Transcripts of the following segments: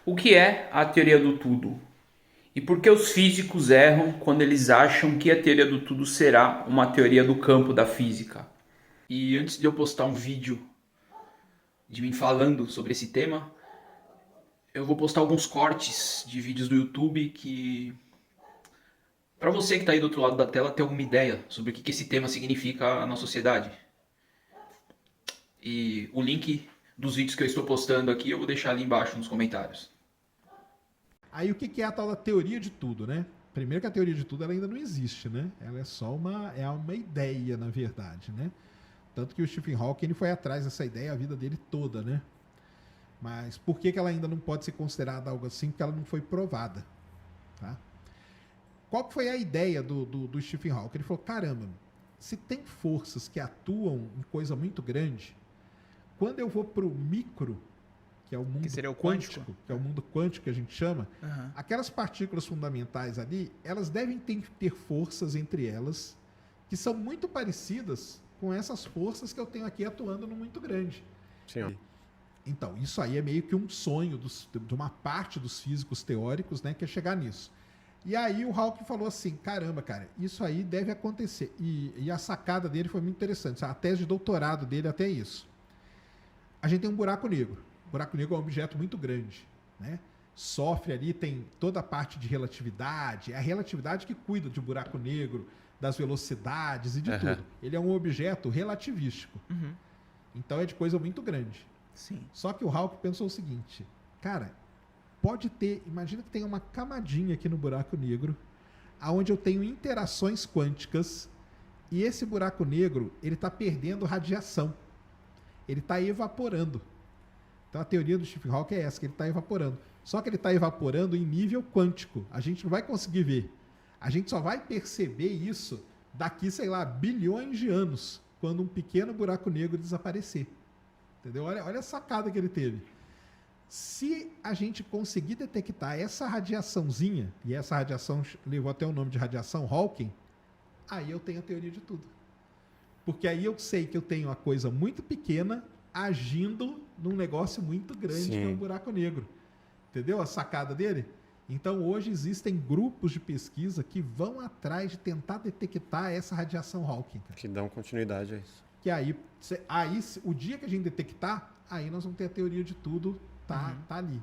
O que é a teoria do tudo? E por que os físicos erram quando eles acham que a teoria do tudo será uma teoria do campo da física? E antes de eu postar um vídeo de mim falando sobre esse tema, eu vou postar alguns cortes de vídeos do YouTube que, para você que está aí do outro lado da tela, ter alguma ideia sobre o que esse tema significa na sociedade. E o link dos vídeos que eu estou postando aqui eu vou deixar ali embaixo nos comentários. Aí o que é a tal da teoria de tudo, né? Primeiro que a teoria de tudo ela ainda não existe, né? Ela é só uma ideia, na verdade, né? Tanto que o Stephen Hawking ele foi atrás dessa ideia a vida dele toda, né? Mas por que ela ainda não pode ser considerada algo assim? Porque ela não foi provada, tá? Qual que foi a ideia do Stephen Hawking? Ele falou, caramba, se tem forças que atuam em coisa muito grande, quando eu vou para o micro, que é o mundo seria o quântico, quântico? que é o mundo quântico que a gente chama, aquelas partículas fundamentais ali, elas devem ter forças entre elas que são muito parecidas com essas forças que eu tenho aqui atuando no muito grande. Sim. Então, isso aí é meio que um sonho de uma parte dos físicos teóricos, né, que é chegar nisso. E aí o Hawking falou assim, caramba, cara, isso aí deve acontecer. E a sacada dele foi muito interessante. A tese de doutorado dele até é isso. A gente tem um buraco negro. O buraco negro é um objeto muito grande, né? Sofre ali, tem toda a parte de relatividade, é a relatividade que cuida de buraco negro, das velocidades e de tudo. Ele é um objeto relativístico. Então é de coisa muito grande. Sim. Só que o Hawking pensou o seguinte, cara, pode ter, imagina que tem uma camadinha aqui no buraco negro, aonde eu tenho interações quânticas e esse buraco negro, ele está perdendo radiação. Ele está evaporando. Então a teoria do Stephen Hawking é essa, que ele está evaporando. Só que ele está evaporando em nível quântico. A gente não vai conseguir ver. A gente só vai perceber isso daqui, sei lá, bilhões de anos, quando um pequeno buraco negro desaparecer. Entendeu? Olha a sacada que ele teve. Se a gente conseguir detectar essa radiaçãozinha, e essa radiação levou até o nome de radiação Hawking, aí eu tenho a teoria de tudo. Porque aí eu sei que eu tenho uma coisa muito pequena agindo num negócio muito grande, Sim. que é um buraco negro. Entendeu a sacada dele? Então hoje existem grupos de pesquisa que vão atrás de tentar detectar essa radiação Hawking. Cara. Que dão continuidade a isso. Que aí, o dia que a gente detectar, aí nós vamos ter a teoria de tudo, tá ali.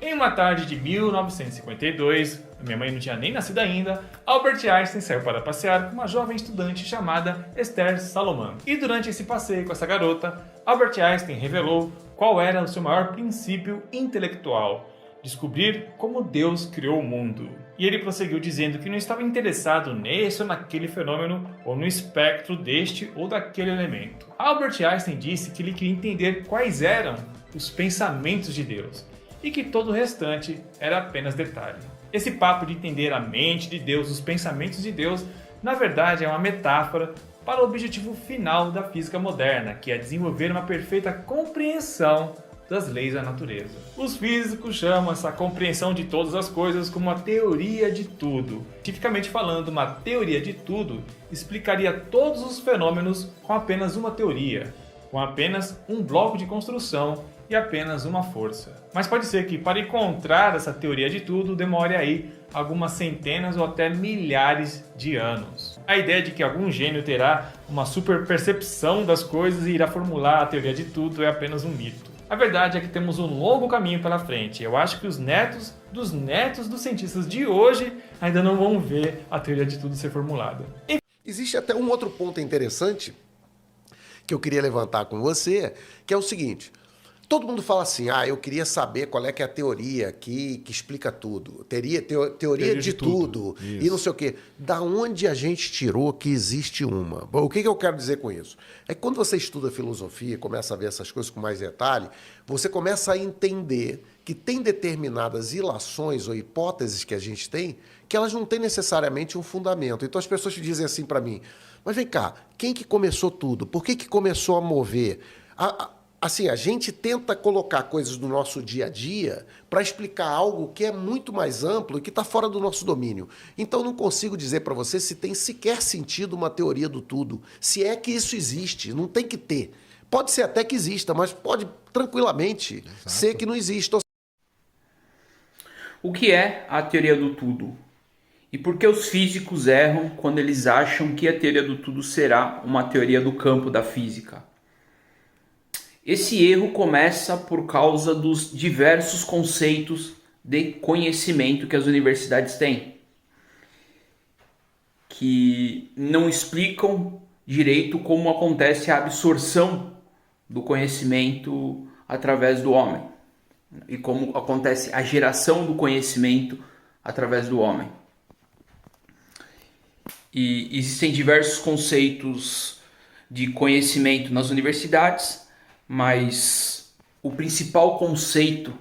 Em uma tarde de 1952, minha mãe não tinha nem nascido ainda, Albert Einstein saiu para passear com uma jovem estudante chamada Esther Salomon. E durante esse passeio com essa garota, Albert Einstein revelou qual era o seu maior princípio intelectual: descobrir como Deus criou o mundo. E ele prosseguiu dizendo que não estava interessado nesse ou naquele fenômeno, ou no espectro deste ou daquele elemento. Albert Einstein disse que ele queria entender quais eram os pensamentos de Deus, e que todo o restante era apenas detalhe. Esse papo de entender a mente de Deus, os pensamentos de Deus, na verdade é uma metáfora para o objetivo final da física moderna, que é desenvolver uma perfeita compreensão das leis da natureza. Os físicos chamam essa compreensão de todas as coisas como a teoria de tudo. Cientificamente falando, uma teoria de tudo explicaria todos os fenômenos com apenas uma teoria, com apenas um bloco de construção e apenas uma força. Mas pode ser que para encontrar essa teoria de tudo demore aí algumas centenas ou até milhares de anos. A ideia de que algum gênio terá uma super percepção das coisas e irá formular a teoria de tudo é apenas um mito. A verdade é que temos um longo caminho pela frente. Eu acho que os netos dos cientistas de hoje ainda não vão ver a teoria de tudo ser formulada. Existe até um outro ponto interessante que eu queria levantar com você, que é o seguinte: todo mundo fala assim, eu queria saber qual é que é a teoria que explica tudo. Teoria de tudo e não sei o quê. Da onde a gente tirou que existe uma? Bom, o que eu quero dizer com isso? É que quando você estuda filosofia, começa a ver essas coisas com mais detalhe, você começa a entender que tem determinadas ilações ou hipóteses que a gente tem que elas não têm necessariamente um fundamento. Então as pessoas dizem assim para mim, mas vem cá, quem que começou tudo? Por que começou a mover? Assim, a gente tenta colocar coisas do nosso dia a dia para explicar algo que é muito mais amplo e que está fora do nosso domínio. Então, não consigo dizer para você se tem sequer sentido uma teoria do tudo, se é que isso existe, não tem que ter. Pode ser até que exista, mas pode tranquilamente ser que não exista. O que é a teoria do tudo? E por que os físicos erram quando eles acham que a teoria do tudo será uma teoria do campo da física? Esse erro começa por causa dos diversos conceitos de conhecimento que as universidades têm, que não explicam direito como acontece a absorção do conhecimento através do homem e como acontece a geração do conhecimento através do homem. E existem diversos conceitos de conhecimento nas universidades, mas o principal conceito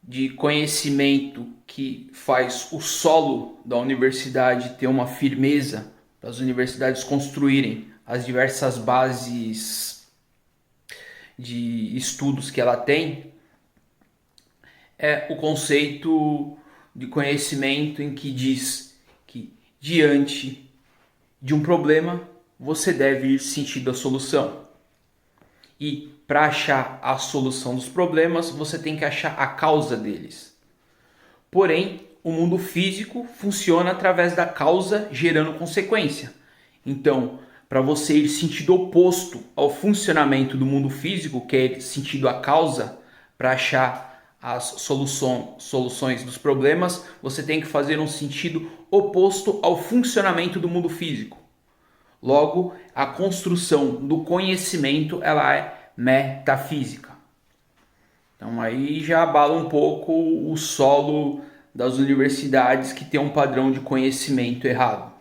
de conhecimento que faz o solo da universidade ter uma firmeza, para as universidades construírem as diversas bases de estudos que ela tem, é o conceito de conhecimento em que diz que diante de um problema você deve ir sentindo a solução. E para achar a solução dos problemas, você tem que achar a causa deles. Porém, o mundo físico funciona através da causa gerando consequência. Então, para você ir sentido oposto ao funcionamento do mundo físico, que é sentido a causa, para achar as soluções dos problemas, você tem que fazer um sentido oposto ao funcionamento do mundo físico. Logo, a construção do conhecimento ela é metafísica. Então aí já abala um pouco o solo das universidades que tem um padrão de conhecimento errado.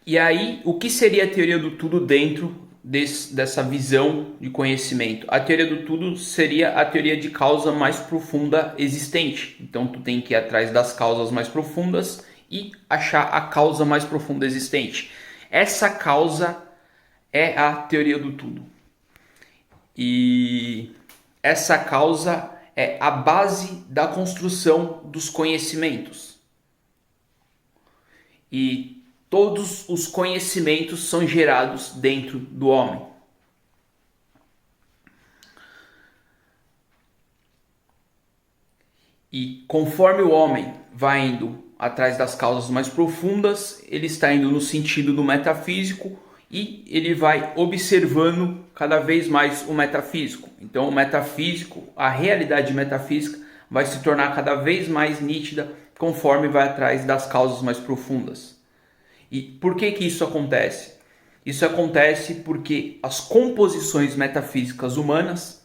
E aí, o que seria a teoria do tudo dentro dessa visão de conhecimento? A teoria do tudo seria a teoria de causa mais profunda existente. Então tu tem que ir atrás das causas mais profundas e achar a causa mais profunda existente. Essa causa é a teoria do tudo. E essa causa é a base da construção dos conhecimentos. E todos os conhecimentos são gerados dentro do homem. E conforme o homem vai indo atrás das causas mais profundas, ele está indo no sentido do metafísico e ele vai observando cada vez mais o metafísico. Então o metafísico, a realidade metafísica vai se tornar cada vez mais nítida conforme vai atrás das causas mais profundas. E por que isso acontece? Isso acontece porque as composições metafísicas humanas,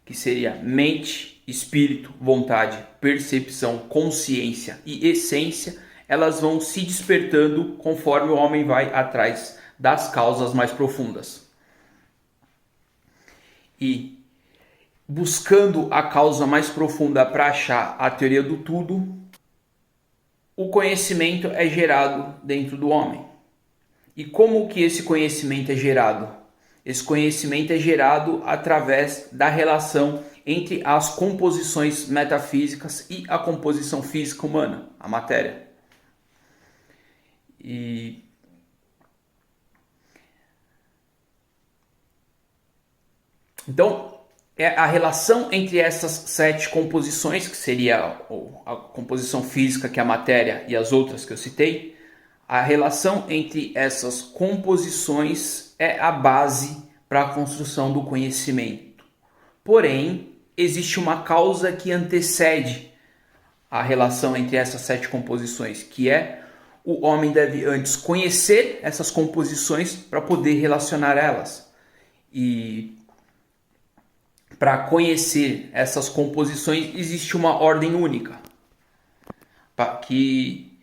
que seria mente, espírito, vontade, percepção, consciência e essência, elas vão se despertando conforme o homem vai atrás das causas mais profundas. E buscando a causa mais profunda para achar a teoria do tudo, o conhecimento é gerado dentro do homem. E como que esse conhecimento é gerado? Esse conhecimento é gerado através da relação entre as composições metafísicas e a composição física humana, a matéria. Então, é a relação entre essas 7 composições, que seria a composição física, que é a matéria, e as outras que eu citei, a relação entre essas composições é a base para a construção do conhecimento. Porém, existe uma causa que antecede a relação entre essas 7 composições, que é o homem deve antes conhecer essas composições para poder relacionar elas. E para conhecer essas composições existe uma ordem única que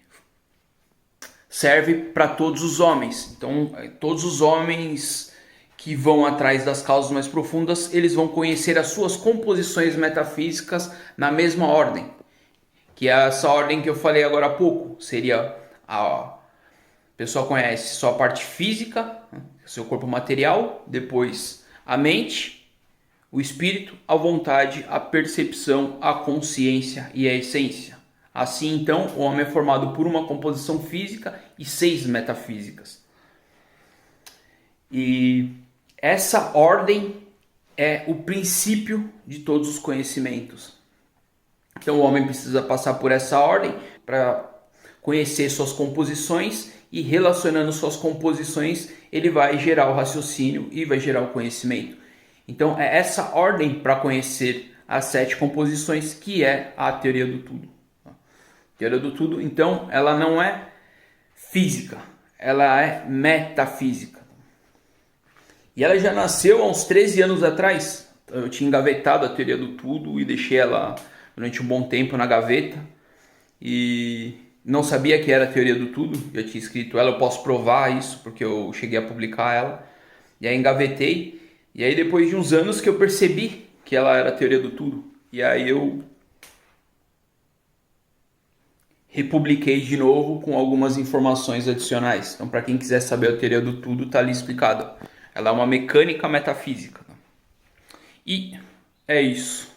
serve para todos os homens. Então, todos os homens que vão atrás das causas mais profundas, eles vão conhecer as suas composições metafísicas na mesma ordem, que é essa ordem que eu falei agora há pouco. Seria a pessoa conhece só a parte física, seu corpo material, depois a mente, o espírito, a vontade, a percepção, a consciência e a essência. Assim, então, o homem é formado por uma composição física e 6 metafísicas. E essa ordem é o princípio de todos os conhecimentos. Então o homem precisa passar por essa ordem para conhecer suas composições, e relacionando suas composições ele vai gerar o raciocínio e vai gerar o conhecimento. Então é essa ordem para conhecer as 7 composições que é a teoria do tudo. A teoria do tudo, então, ela não é física, ela é metafísica. E ela já nasceu há uns 13 anos atrás. Eu tinha engavetado a teoria do tudo e deixei ela durante um bom tempo na gaveta. E não sabia que era a teoria do tudo. Já tinha escrito ela, eu posso provar isso, porque eu cheguei a publicar ela. E aí engavetei. E aí depois de uns anos que eu percebi que ela era a teoria do tudo. E aí eu republiquei de novo com algumas informações adicionais. Então para quem quiser saber a teoria do tudo, está ali explicado. Ela é uma mecânica metafísica. E é isso.